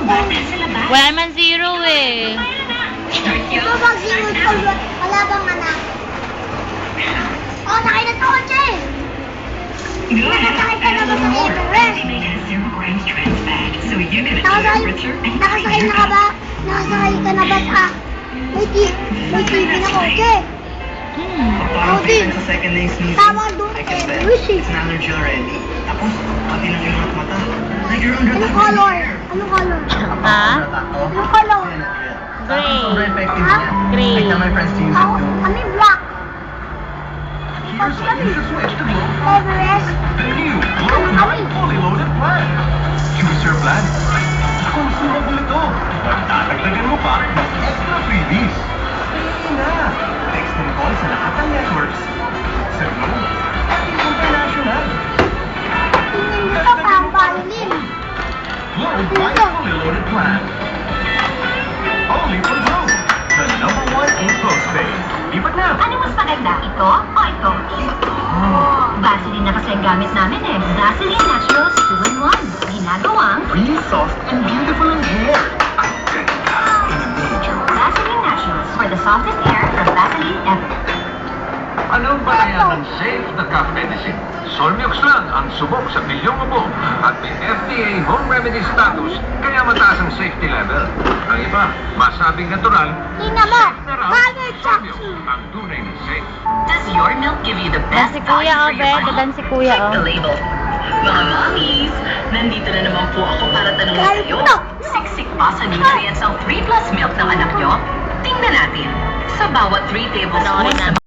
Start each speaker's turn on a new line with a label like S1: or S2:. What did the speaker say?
S1: Wala man zero eh.
S2: Ito bang zero ito? Wala bang anak? Oh, nakay na kotse! Nakasakay ka na ba sa Everest? Nakasakay na ka ba? Nakasakay ka na ba sa... May TV na kotse?
S3: Parang sa second day sneezing.
S2: Tawag doon,
S3: I can bet
S2: Everest eh.
S3: it's an allergy already. Tapos, pati ng iyong mata. Like you're under
S2: Anong
S3: the
S2: color? Anong color?
S1: Ha?
S2: Anong color?
S1: Gray.
S3: Sobrang effective
S2: Ha?
S3: niya.
S1: Gray.
S3: I tell my friends to use it
S2: Ako,
S3: too.
S2: kami black.
S4: Here's why you should switch to Glow.
S2: Everest.
S4: The new Glow 9 fully loaded plan. Choose your plan. Kung sumagot ito, magdadagdagan mo pa ng extra freebies. Free na! Text and call sa lahat ng networks. Sa Glow at International.
S2: Tingin mo ka pa ang violin.
S4: Glow 9 fully loaded plan. Only for Glow, the #1 in postpaid. Lipat na!
S5: Ano mas maganda? Ito o ito? Vaseline na kasi ang gamit namin eh. Vaseline Naturals 2-in-1. Ginagawang
S4: Really soft and beautiful in hair. Ang ganda in a major way.
S5: Vaseline Naturals for the softest hair from Vaseline ever.
S4: Anong batayan ng safe na cough medicine? Solmux lang ang subok sa milyong ubo at may FDA home remedy status kaya mataas ang safety level. Ang iba, masabing natural,
S2: Tingnan mo.
S4: safe na raw.
S2: Mother
S4: Solmux,
S2: Jackson.
S4: ang tunay na safe.
S5: Does your milk give you the
S1: Dan
S5: best
S1: si Kuya, oh,
S5: value for your
S1: be.
S5: money?
S1: Dan si Kuya,
S5: Check the
S1: oh.
S5: label. Mga mommies, nandito na naman po ako para tanongin
S2: Kahit
S5: kayo.
S2: ano?
S5: Siksik ba sa nutrients ang 3+ milk ng anak nyo? Tingnan natin. Sa bawat 3 tablespoons